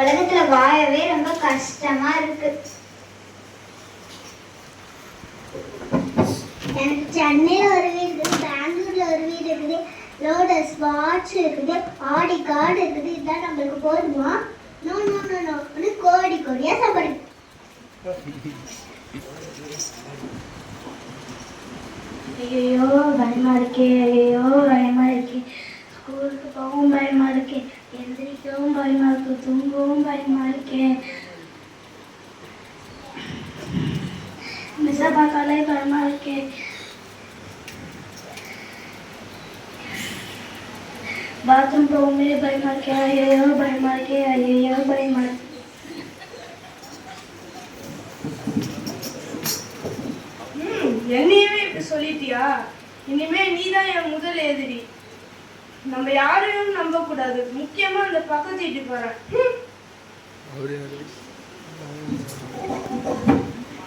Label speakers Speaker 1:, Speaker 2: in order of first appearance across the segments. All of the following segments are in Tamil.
Speaker 1: உலகத்துல வாழவே ரொம்ப கஷ்டமா இருக்கு. எனக்கு சென்னையில ஒரு வீடு இருக்குது, பெங்களூர்ல ஒரு வீடு இருக்குது, லோட்டஸ் வாட்ச் இருக்குது, ஆடி கார்டு இருக்குது. இதுதான் நம்மளுக்கு போதுமா? நோ நோ நோ நோ, கோடி கோடியா சாப்பாடு. ஐயோ பயமா இருக்கே, ஐயோ பயமா இருக்கே, ஸ்கூலுக்கு போகவும் பயமா இருக்கே, எந்திரிக்கவும் பயமா இருக்கு, தூங்கவும் பயமா இருக்கே, மிஸ்ஸை பார்த்தாலே பயமா இருக்கே, பாத்ரூம் போகவுமே பயமா இருக்கே, ஐயோ பயமா இருக்கே, ஐயோ பயமா இருக்கு.
Speaker 2: என்னையுமே இப்படி சொல்லிட்டியா? இனிமே நீதான் என் முதல் எதிரி. நம்ம யாரையும் நம்ப கூடாது, முக்கியமா அந்த பக்கத்து வீட்டுக்காரன்.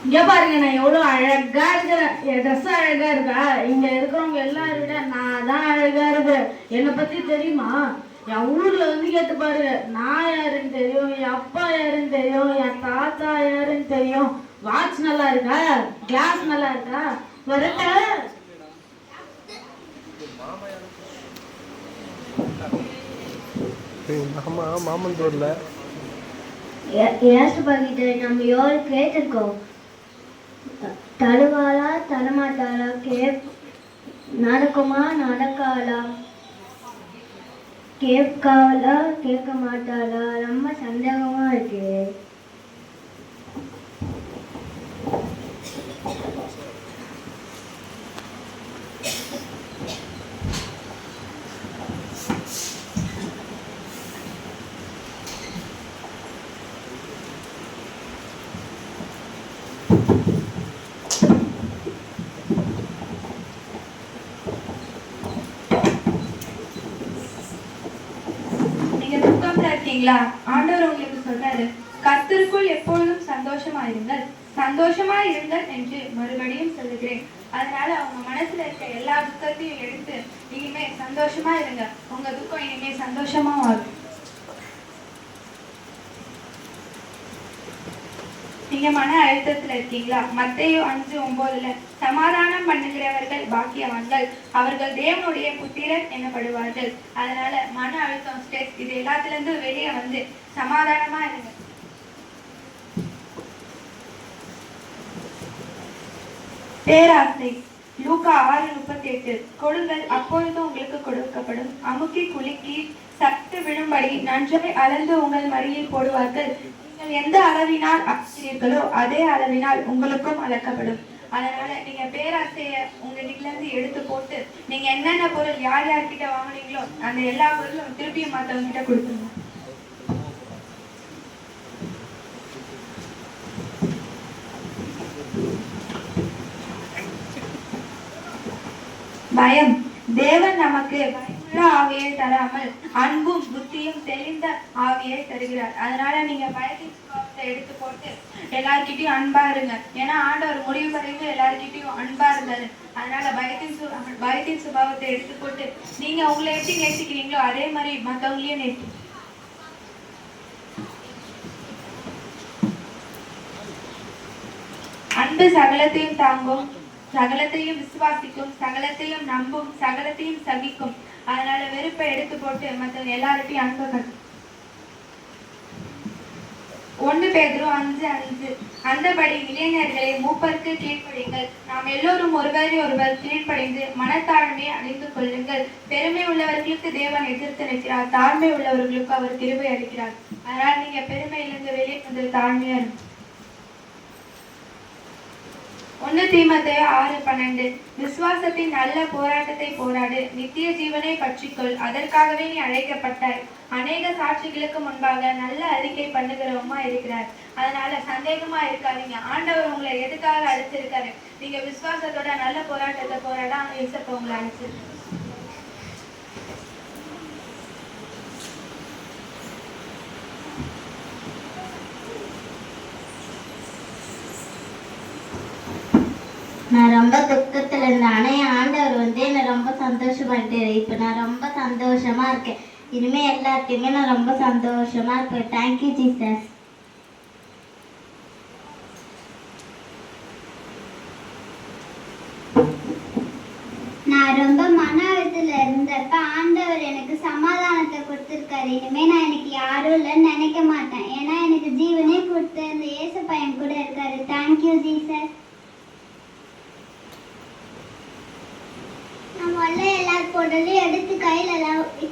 Speaker 3: இங்க பாருங்க, நான் எவ்வளவு அழகா இருக்கிறேன், என் ட்ரெஸ் அழகா இருக்கா? இங்க இருக்கிறவங்க எல்லாரும் விட நான் தான் அழகா இருக்கேன். என்னை பத்தி தெரியுமா? என் ஊர்ல வந்து கேட்டு பாருங்க, நான் யாருன்னு தெரியும், என் அப்பா யாருன்னு தெரியும், என் தாத்தா யாருன்னு தெரியும். வாட்ச் நல்லா இருக்கா? கிளாஸ் நல்லா இருக்கா? வரட்ட
Speaker 4: மாமன் தோர்ல
Speaker 1: ஏசுபாகிட்ட நம்ம எவ்வளோ கேட்டிருக்கோம். தருவாளா தரமாட்டாளா, நடக்குமா நடக்காளா, கேட்காளா கேட்க மாட்டாளா, ரொம்ப சந்தேகமா இருக்கு.
Speaker 5: ஆண்டவர் உங்களுக்கு சொல்றாரு, கர்த்தருக்குள் எப்பொழுதும் சந்தோஷமாயிருங்கள், சந்தோஷமாயிருங்கள் என்று மறுபடியும் சொல்லுகிறேன். அதனால உங்க மனசுல இருக்க எல்லா துக்கத்தையும் எடுத்து இனிமே சந்தோஷமா இருங்க. உங்க துக்கம் இனிமே சந்தோஷமா ஆகும். நீங்க மன அழுத்தத்துல இருக்கீங்களா? மத்தேயு 5:9 சமாதானம் பண்ணுகிறவர்கள் பாக்கியவான்கள், அவர்கள் தேவனுடைய புத்திரர் எனப்படுவார்கள். அதனால மன அழுத்தம், ஸ்ட்ரெஸ் இது எல்லாத்துல இருந்து வெளியே வந்து சமாதானமா இருங்க. பேராசை லூக்கா 6:38 கொடுங்கள் அப்பொழுது உங்களுக்கு கொடுக்கப்படும், அமுக்கி குலுக்கி சத்து விழும்படி நன்றாய் அளந்து உங்கள் மடியில் போடுவார்கள். நீங்கள் எந்த அளவினால் அளக்கிறீர்களோ அதே அளவினால் உங்களுக்கும் அளக்கப்படும். அதனால நீங்க பேராசைய உங்க கிட்ட இருந்து எடுத்து போட்டு, நீங்க என்னென்ன பொருள் யார் யார்கிட்ட வாங்கினீங்களோ அந்த எல்லா பொருளும் திருப்பியும் மற்றவங்க கிட்ட கொடுத்துருங்க. பயம் தேவன் நமக்கு பயமுள்ள ஆவியை தராமல் அன்பும் புத்தியும் தெளிந்த ஆவியை தருகிறார். அதனால நீங்க பயத்தின் சுபாவத்தை எடுத்து போட்டு எல்லார்கிட்டையும் அன்பா இருங்க. ஏன்னா ஆண்டவர் முடிவு வரைக்கும் எல்லார்கிட்டையும் அன்பா இருந்தாரு. அதனால பயத்தின் சுபாவத்தை எடுத்து போட்டு நீங்க உங்களை எப்படி நேசிக்கிறீங்களோ அதே மாதிரி மற்றவங்களையும் நேசி. அன்பு சகலத்தையும் தாங்கும், சகலத்தையும் விசுவாசிக்கும், சகலத்தையும் நம்பும், சகலத்தையும் சகிக்கும். அதனால வெறுப்பை எடுத்து போட்டு மற்ற எல்லார்ட்டையும் அன்பு கட்டும். 1 பேதுரு 5:5 அந்தபடி இளைஞர்களை மூப்பருக்கு கீழ்ப்படிங்கள், நாம் எல்லோரும் ஒருவரை ஒருவர் கீழ்ப்படிந்து மனத்தாழ்மையை அடைந்து கொள்ளுங்கள். பெருமை உள்ளவர்களுக்கு தேவன் எதிர்த்து நிற்கிறார், தாழ்மை உள்ளவர்களுக்கு அவர் கிருபை அளிக்கிறார். அதனால நீங்க பெருமையிலிருந்து வெளியே வந்து தாழ்மையா இருக்கும். 1 தீமோத்தேயு 6:12 விசுவாசத்தின் நல்ல போராட்டத்தை போராடு, நித்திய ஜீவனை பற்றிக்கொள், அதற்காகவே நீ அழைக்கப்பட்டாய். அநேக சாட்சிகளுக்கு முன்பாக நல்ல அறிக்கை பண்ணுகிறவமா இருக்கிறார். அதனால சந்தேகமா இருக்காதீங்க. ஆண்டவர் உங்களை எதுக்காக அழைச்சிருக்காரு? நீங்க விசுவாசத்தோட நல்ல போராட்டத்தை போராட அங்க இயேசு உங்களை அழைச்சிருக்காரு.
Speaker 1: நான் ரொம்ப துக்கத்துல இருந்தேன், ஆனா ஆண்டவர் வந்து என்னை ரொம்ப சந்தோஷமாயிட்டாரு. இப்ப நான் ரொம்ப சந்தோஷமா இருக்கேன். இனிமே எல்லாத்தையுமே நான் ரொம்ப சந்தோஷமா இருப்பேன். Thank you Jesus. நான் ரொம்ப மன அழுத்தத்துல இருந்தப்ப ஆண்டவர் எனக்கு சமாதானத்தை கொடுத்துருக்காரு. இனிமே நான் எனக்கு யாரும் இல்லைன்னு நினைக்க மாட்டேன். ஏன்னா எனக்கு ஜீவனே கொடுத்த அந்த இயேசு பையன் கூட இருக்காரு. Thank you Jesus. நான் முதல்ல எல்லா பொருளையும் எடுத்து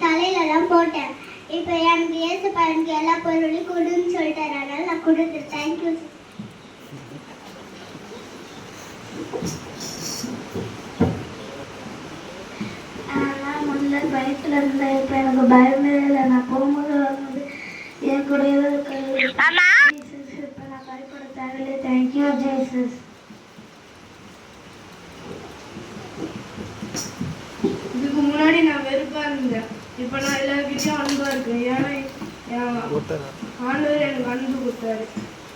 Speaker 1: தலையிலலாம் போட்டேன். இப்போ எனக்கு இயேசு பையனுக்கு எல்லா பொருளையும் கொடுன்னு சொல்லிட்டாரு. அதனால நான் கொடுத்துட்டேன். தேங்க்யூ. பயத்துல இருந்தேன். இப்ப எனக்கு பயமே இல்லை. நான் போகும்போது வரும்போது என் கூட இருக்காரு. இப்ப நான் பயப்பட தேவையில்லை. Thank you Jesus.
Speaker 2: இதுக்கு முன்னாடி நான் வெறுப்பா இருந்தேன். இப்ப நான் எல்லாருக்கிட்டையும் அன்பா இருக்கேன். ஏன்னா ஆண்டவர் எனக்கு அன்பு கொடுத்தாரு.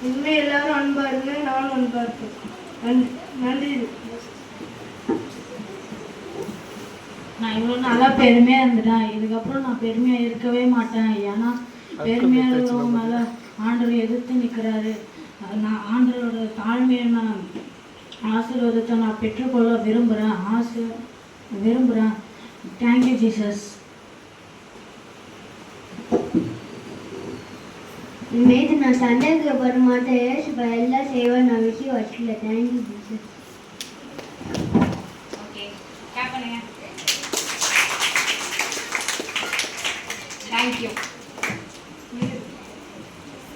Speaker 2: இனிமே எல்லாரும் அன்பா இருங்க, நானும் அன்பா இருக்கேன். நன்றி.
Speaker 3: நான் இவ்வளோ நாளாக பெருமையாக இருந்துட்டேன். இதுக்கப்புறம் நான் பெருமையாக இருக்கவே மாட்டேன். ஏன்னா பெருமையாக இருக்கிறவங்க மேலே ஆண்டவர் எதிர்த்து நிற்கிறாரு. நான் ஆண்டவரோட தாழ்மையான ஆசீர்வாதத்தை நான் பெற்றுக்கொள்ள விரும்புகிறேன். Thank you Jesus.
Speaker 1: இனிமேட்டு நான் சண்டைக்கு போட மாட்டேன். ஏசு எல்லாம் செய்வேன். நான் விஷயம் வச்சுக்கல. Thank you Jesus.
Speaker 5: Thank you.